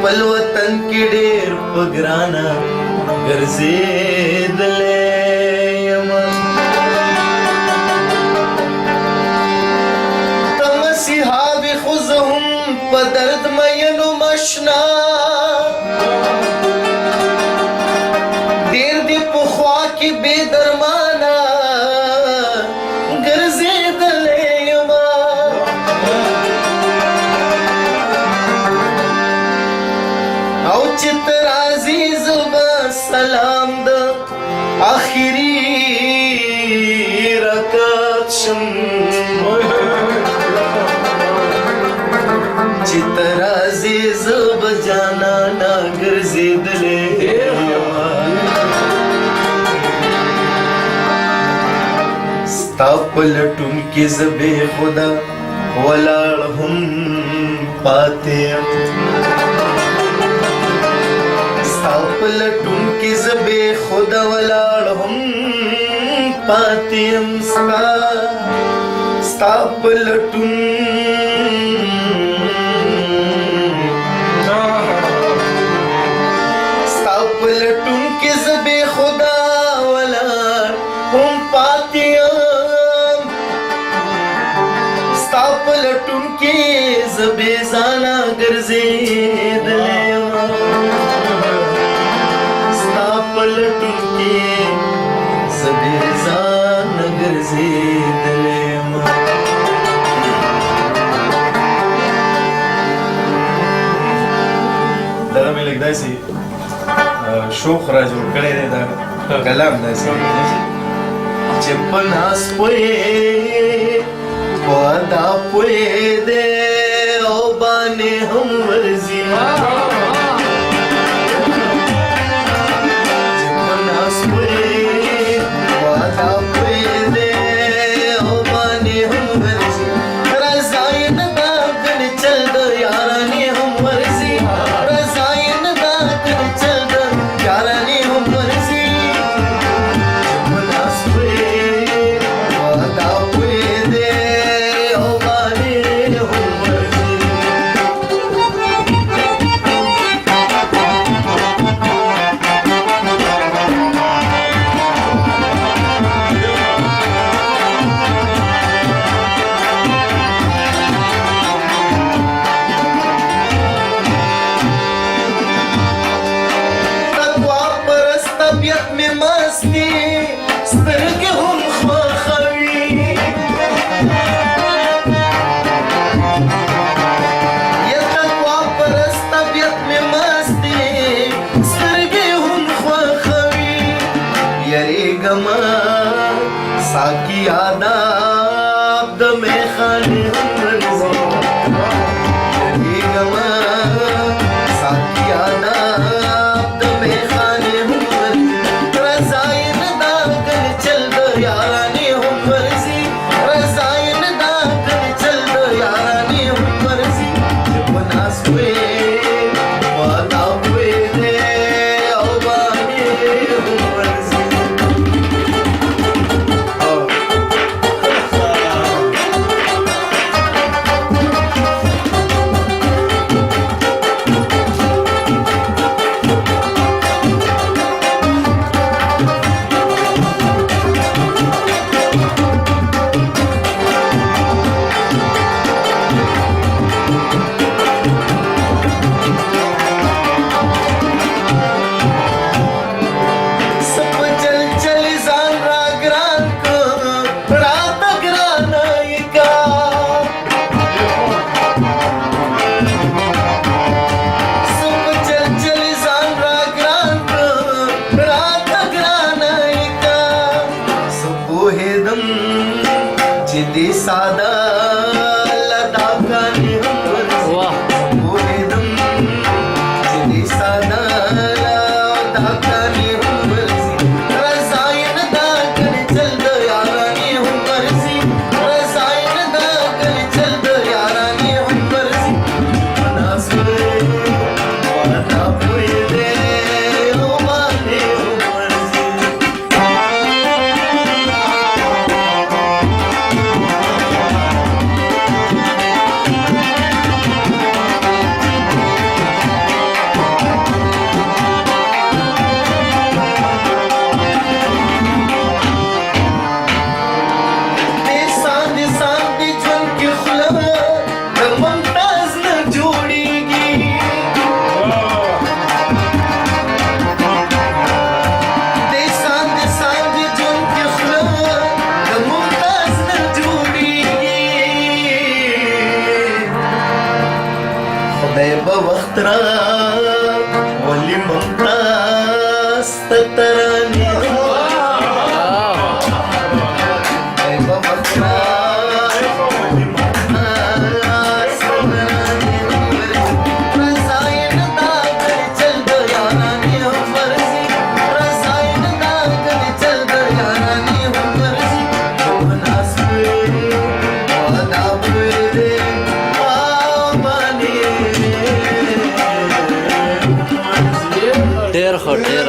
خپل وطن کې ډېر په ګرانه ګرځېدلی یمه ته مسیحا وې خو زه هم په درد مینو مشنا ډېر دې پخوا کې بې درمانه ګرځېدلی یمه او چې ته راځې زه به سلام د آخري رکعت شم چې ته راځې زه به جانانه ګرځېدلی یمه ستا په لټون کې زه بې خوده ولاړ هم پاتې یم په لټون کې زه بې خوده ولاړ هم پاتې یم ستا په لټون کې زه بې خوده ولاړ هم پاتې یم ستا په لټون کې زه بې ځانه ګرځېدلی یم پلټون کې زه بې ځانه ګرځېدلی یم دا مې لږ داسې شوق را جوړ کړی دی دا کلام داسې چې په ناز پوهې په ادا پوهې دی او باندې هم ورځي ساکی آداب د میخانه هم ورځي یریږمه ساکی آداب د میخانه هم ورځي رضای نه دا کله چل د یارانې هم ورځي رضای نه دا کله چل د یارانې هم ورځي چې په ناز وې وادا وې دی او باندې هم ورځي सादा लदा गाने हम पूरे दम जिदी सादा लदा गाने हम रसायन दा कर चल दो यारानी हम मर्जी रसायन दा कर चल दो यारानी हम मर्जी नास वादा पूरे दे ओ माने हम मर्जी खतरा वली ममता स्ततराने ډېر ښه ډېر